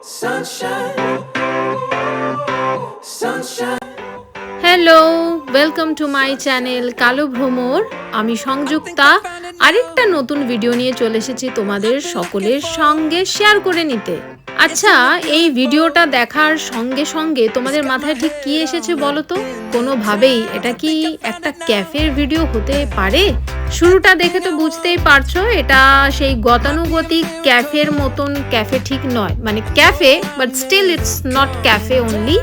Sunshine, sunshine. Hello, welcome to my channel কালো ভ্রমর। আমি সংযুক্তা আরেকটা নতুন ভিডিও নিয়ে চলে এসেছি তোমাদের সকলের সঙ্গে শেয়ার করে নিতে। আচ্ছা, এই ভিডিওটা দেখার সঙ্গে সঙ্গে তোমাদের মাথায় ঠিক কি এসেছে বলো তো? কোনোভাবেই এটা কি একটা ক্যাফের ভিডিও হতে পারে? শুরুটা দেখে তো বুঝতেই পারছো এটা সেই গতানুগতিক ক্যাফের মতন ক্যাফে ঠিক নয়, মানে café but still it's not café only.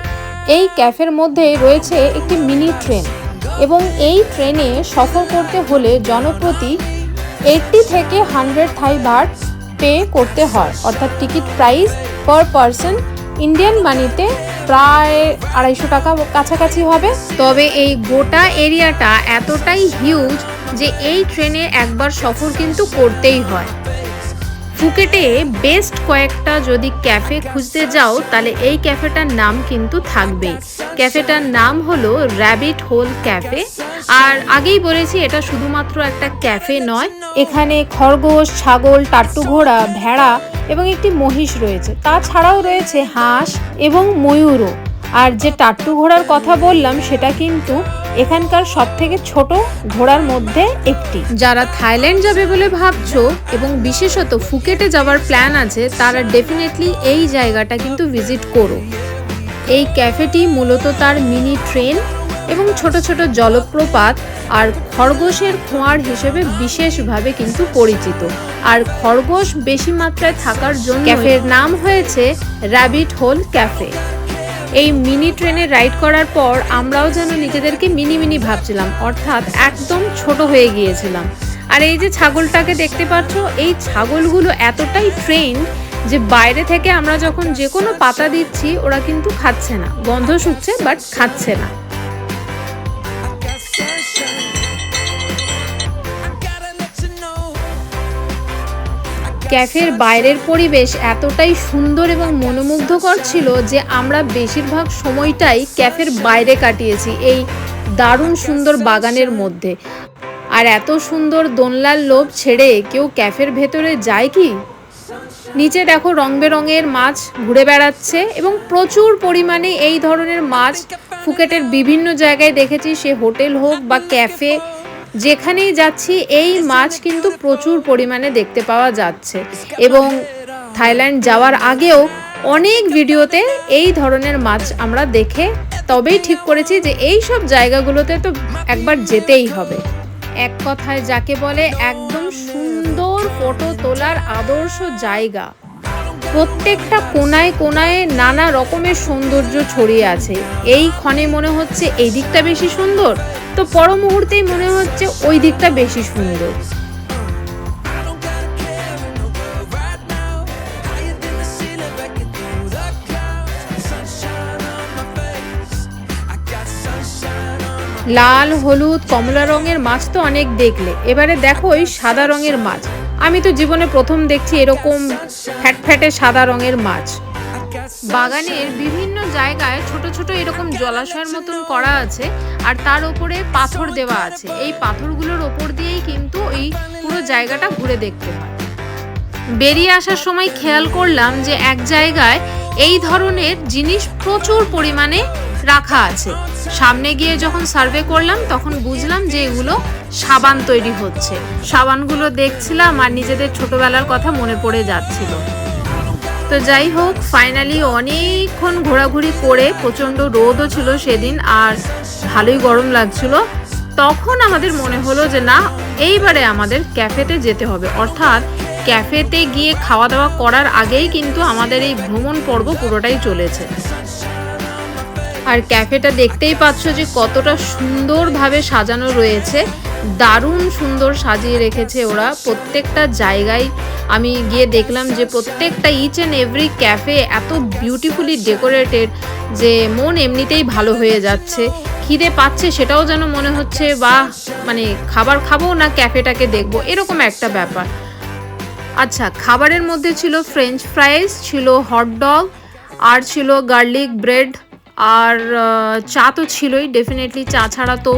এই ক্যাফের মধ্যে রয়েছে একটি মিনি ট্রেন এবং এই ট্রেনে সফর করতে হলে জনপ্রতি 80 থেকে 100 থাই বাট পে করতে হয়, অর্থাৎ ticket price per person Indian মানিতে প্রায় 250 টাকা কাছাকাছি হবে। তবে এই গোটা এরিয়াটা এতটাই হিউজ যে এই ট্রেনে একবার সফর কিন্তু করতেই হয়। ফুকেটে বেস্ট কয়েকটা যদি ক্যাফে খুঁজতে যাও তাহলে এই ক্যাফেটার নাম কিন্তু থাকবেই। ক্যাফেটার নাম হলো র্যাবিট হোল ক্যাফে। আর আগেই বলেছি এটা শুধুমাত্র একটা ক্যাফে নয়, এখানে খরগোশ, ছাগল, টাট্টু ঘোড়া, ভেড়া এবং একটি মহিষ রয়েছে। তাছাড়াও রয়েছে হাঁস এবং ময়ূরও। আর যে টাট্টু ঘোড়ার কথা বললাম সেটা কিন্তু এখানকার সব থেকে ছোট ঘোড়ার মধ্যে একটি। যারা থাইল্যান্ড যাবে বলে ভাবছো এবং বিশেষত ফুকেটে যাওয়ার প্ল্যান আছে তারা ডেফিনেটলি এই জায়গাটা কিন্তু ভিজিট করো। এই ক্যাফেটি মূলত তার মিনি ট্রেন এবং ছোট ছোট জলপ্রপাত আর খরগোশের খোঁয়ার হিসেবে বিশেষভাবে কিন্তু পরিচিত। আর খরগোশ বেশি মাত্রায় থাকার জন্য ক্যাফের নাম হয়েছে র্যাবিট হোল ক্যাফে। এই মিনি ট্রেনে রাইড করার পর আমরাও যেন নিজেদেরকে মিনি মিনি ভাবছিলাম, অর্থাৎ একদম ছোট হয়ে গিয়েছিলাম। আর এই যে ছাগলটাকে দেখতে পাচ্ছ, এই ছাগলগুলো এতটাই ট্রেন্ড যে বাইরে থেকে আমরা যখন যে কোনো পাতা দিচ্ছি ওরা কিন্তু খাচ্ছে না, গন্ধ শুকছে বাট খাচ্ছে না। ক্যাফের বাইরের পরিবেশ এতটাই সুন্দর এবং মনোমুগ্ধকর ছিল যে আমরা বেশিরভাগ সময়টাই ক্যাফের বাইরে কাটিয়েছি, এই দারুণ সুন্দর বাগানের মধ্যে। আর এত সুন্দর দোলনার লোভ ছেড়ে কেউ ক্যাফের ভেতরে যায় কি? নিচে দেখো রং বেরঙের মাছ ঘুরে বেড়াচ্ছে এবং প্রচুর পরিমাণে এই ধরনের মাছ ফুকেটের বিভিন্ন জায়গায় দেখেছি, সে হোটেল হোক বা ক্যাফে, যেখানেই যাচ্ছি এই মাছ কিন্তু প্রচুর পরিমাণে দেখতে পাওয়া যাচ্ছে। এবং থাইল্যান্ড যাওয়ার আগেও অনেক ভিডিওতে এই ধরনের মাছ আমরা দেখে তবেই ঠিক করেছি যে এই সব জায়গাগুলোতে তো একবার যেতেই হবে। এক কথায় যাকে বলে একদম সুন্দর ফটো তোলার আদর্শ জায়গা। প্রত্যেকটা কোনায় কোনায় নানা রকমের সৌন্দর্য ছড়িয়ে আছে। এই ক্ষণে মনে হচ্ছে এই দিকটা বেশি সুন্দর, তো পর মুহূর্তেই মনে হচ্ছে ওই দিকটা বেশি সুন্দর। লাল, হলুদ, কমলা রঙের মাছ তো অনেক দেখলে, এবারে দেখো ওই সাদা রঙের মাছ। আমি তো জীবনে প্রথম দেখছি এরকম ফ্যাটফ্যাটে সাদা রঙের মাছ। বাগানের বিভিন্ন জায়গায় ছোট ছোট এরকম জলাশয়ের মতন করা আছে আর তার উপরে পাথর দেওয়া আছে। এই পাথরগুলোর ওপর দিয়েই কিন্তু এই পুরো জায়গাটা ঘুরে দেখতে হয়। বেরিয়ে আসার সময় খেয়াল করলাম যে এক জায়গায় এই ধরনের জিনিস প্রচুর পরিমাণে রাখা আছে। সামনে গিয়ে যখন সার্ভে করলাম তখন বুঝলাম যে এগুলো সাবান তৈরি হচ্ছে। সাবানগুলো দেখছিলাম আর নিজেদের ছোটবেলার কথা মনে পড়ে যাচ্ছিল। তো যাই হোক, ফাইনালি অনেকক্ষণ ঘোরাঘুরি করে, প্রচণ্ড রোদও ছিল সেদিন আর ভালোই গরম লাগছিল, তখন আমাদের মনে হলো যে না, এইবারে আমাদের ক্যাফেতে যেতে হবে। অর্থাৎ ক্যাফেতে গিয়ে খাওয়া দাওয়া করার আগেই কিন্তু আমাদের এই ভ্রমণ পর্ব পুরোটাই চলেছে। আর ক্যাফেটা দেখতেই পাচ্ছ যে কতটা সুন্দরভাবে সাজানো রয়েছে, দারুণ সুন্দর সাজিয়ে রেখেছে ওরা প্রত্যেকটা জায়গায়। আমি গিয়ে দেখলাম যে প্রত্যেকটা ইচ অ্যান্ড এভরি ক্যাফে এত বিউটিফুলি ডেকোরেটেড যে মন এমনিতেই ভালো হয়ে যাচ্ছে। খিদে পাচ্ছে সেটাও যেন মনে হচ্ছে বাহ, মানে খাবার খাবো না ক্যাফেটাকে দেখবো, এরকম একটা ব্যাপার। আচ্ছা, খাবারের মধ্যে ছিল ফ্রেঞ্চ ফ্রাইস, ছিল হটডগ, আর ছিল গার্লিক ব্রেড, আর চা তো ছিলই ডেফিনেটলি। চা ছাড়া তো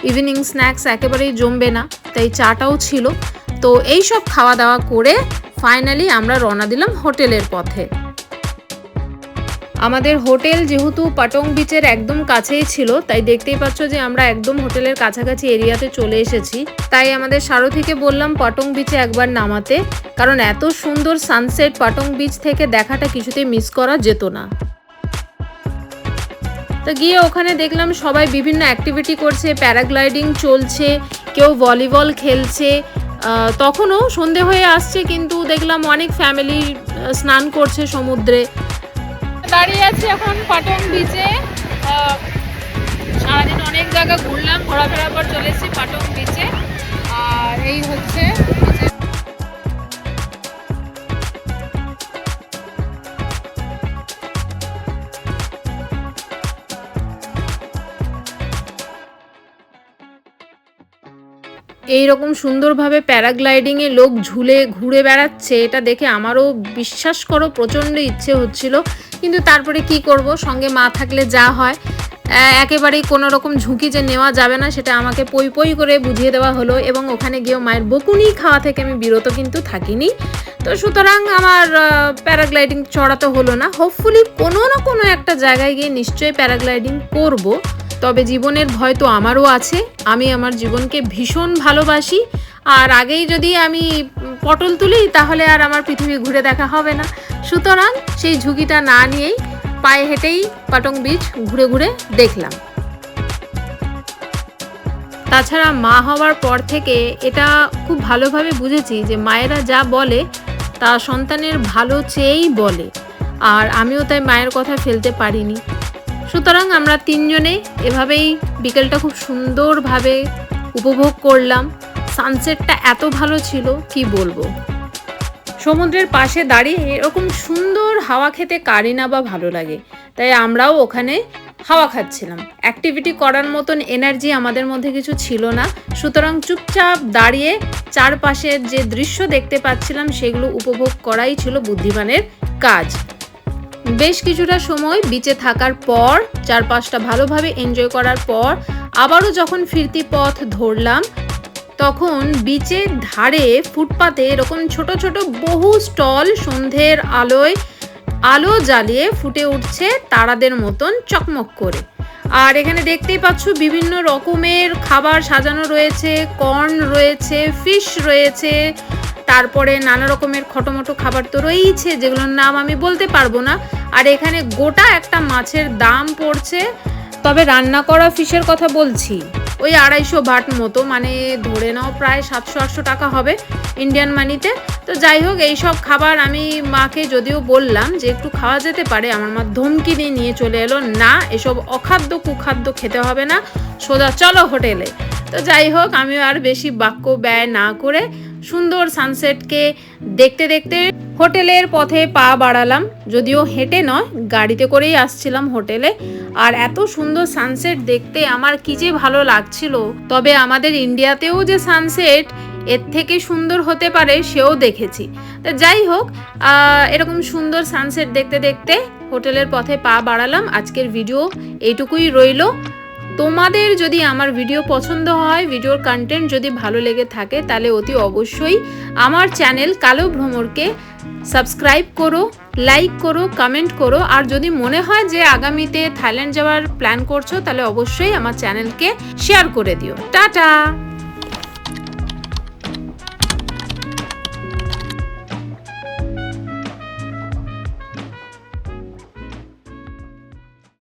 ইভিনিং স্ন্যাক্স একেবারেই জমবে না, তাই চাটাও ছিল। তো এই সব খাওয়া দাওয়া করে ফাইনালি আমরা রওনা দিলাম হোটেলের পথে। আমাদের হোটেল যেহেতু পাটং বিচের একদম কাছেই ছিল, তাই দেখতেই পাচ্ছ যে আমরা একদম হোটেলের কাছাকাছি এরিয়াতে চলে এসেছি। তাই আমাদের সারথীকে বললাম পাটং বিচে একবার নামাতে, কারণ এত সুন্দর সানসেট পাটং বিচ থেকে দেখাটা কিছুতেই মিস করা যেত না। তো গিয়ে ওখানে দেখলাম সবাই বিভিন্ন অ্যাক্টিভিটি করছে, প্যারাগ্লাইডিং চলছে, কেউ ভলিবল খেলছে। তখনও সন্ধে হয়ে আসছে, কিন্তু দেখলাম অনেক ফ্যামিলি স্নান করছে সমুদ্রে। দাঁড়িয়ে আছি এখন পাটং বিচে। সারাদিন অনেক জায়গা ঘুরলাম, ঘোরাফেরার পর চলে এসেছি পাটং বিচে। আর এই হচ্ছে এইরকম সুন্দরভাবে প্যারাগ্লাইডিংয়ে লোক ঝুলে ঘুরে বেড়াচ্ছে, এটা দেখে আমারও বিশ্বাস করো প্রচণ্ড ইচ্ছে হচ্ছিল, কিন্তু তারপরে কি করব, সঙ্গে মা থাকলে যা হয়, একেবারেই কোনো রকম ঝুঁকি যে নেওয়া যাবে না সেটা আমাকে পই পই করে বুঝিয়ে দেওয়া হলো। এবং ওখানে গিয়েও মায়ের বকুনি খাওয়া থেকে আমি বিরত কিন্তু থাকিনি। তো সুতরাং আমার প্যারাগ্লাইডিং চড়াতে হলো না। হোপফুলি কোনো না কোনো একটা জায়গায় গিয়ে নিশ্চয়ই প্যারাগ্লাইডিং করব। তবে জীবনের ভয় তো আমারও আছে, আমি আমার জীবনকে ভীষণ ভালোবাসি। আর আগেই যদি আমি পটল তুলি তাহলে আর আমার পৃথিবী ঘুরে দেখা হবে না। সুতরাং সেই ঝুঁকিটা না নিয়েই পায়ে হেঁটেই পাটং বিচ ঘুরে ঘুরে দেখলাম। তাছাড়া মা হওয়ার পর থেকে এটা খুব ভালোভাবে বুঝেছি যে মায়েরা যা বলে তা সন্তানের ভালো চেয়েই বলে, আর আমিও তাই মায়ের কথা ফেলতে পারিনি। সুতরাং আমরা তিনজনে এভাবেই বিকেলটা খুব সুন্দরভাবে উপভোগ করলাম। সানসেটটা এত ভালো ছিল কি বলবো। সমুদ্রের পাশে দাঁড়িয়ে এরকম সুন্দর হাওয়া খেতে কারই না বা ভালো লাগে, তাই আমরাও ওখানে হাওয়া খাচ্ছিলাম। অ্যাক্টিভিটি করার মতন এনার্জি আমাদের মধ্যে কিছু ছিল না, সুতরাং চুপচাপ দাঁড়িয়ে চারপাশের যে দৃশ্য দেখতে পাচ্ছিলাম সেগুলো উপভোগ করাই ছিল বুদ্ধিমানের কাজ। বেশ কিছুটা সময় বিচে থাকার পর, চারপাশটা ভালোভাবে এনজয় করার পর আবারও যখন ফিরতি পথ ধরলাম, তখন বিচের ধারে ফুটপাতে এরকম ছোট ছোট বহু স্টল সন্ধ্যের আলোয় আলো জ্বালিয়ে ফুটে উঠছে তারাদের মতন চকমক করে। আর এখানে দেখতেই পাচ্ছ বিভিন্ন রকমের খাবার সাজানো রয়েছে, কর্ন রয়েছে, ফিশ রয়েছে, তারপরে নানা রকমের খটোমটো খাবার তো রয়েছে যেগুলোর নাম আমি বলতে পারবো না। আর এখানে গোটা একটা মাছের দাম পড়ছে, তবে রান্না করা ফিশের কথা বলছি, ওই 250 বাট মতো, মানে ধরে নাও প্রায় 700-800 টাকা হবে ইন্ডিয়ান মানিতে। তো যাই হোক, এইসব খাবার আমি মাকে যদিও বললাম যে একটু খাওয়া যেতে পারে, আমার মা ধমকি দিয়ে নিয়ে চলে এলো, না এসব অখাদ্য কুখাদ্য খেতে হবে না, সোজা চলো হোটেলে। তো যাই হোক, আমিও আর বেশি বাক্য ব্যয় না করে সুন্দর সানসেটকে দেখতে দেখতে হোটেলের পথে পা বাড়ালাম। যদিও হেঁটে নয়, গাড়িতে করেই আসছিলাম হোটেলে। আর এত সুন্দর সানসেট দেখতে আমার কি যে ভালো লাগছিল। তবে আমাদের ইন্ডিয়াতেও যে সানসেট এর থেকে সুন্দর হতে পারে সেও দেখেছি। তো যাই হোক, এরকম সুন্দর সানসেট দেখতে দেখতে হোটেলের পথে পা বাড়ালাম। আজকের ভিডিও এইটুকুই রইল। তোমাদের যদি আমার ভিডিও পছন্দ হয়, ভিডিওর কন্টেন্ট যদি ভালো লেগে থাকে, তাহলে অতি অবশ্যই আমার চ্যানেল কালো ভ্রমরকে সাবস্ক্রাইব করো, লাইক করো, কমেন্ট করো। আর যদি মনে হয় যে আগামীতে থাইল্যান্ড যাওয়ার প্ল্যান করছো, তাহলে অবশ্যই আমার চ্যানেলকে শেয়ার করে দিও। টাটা।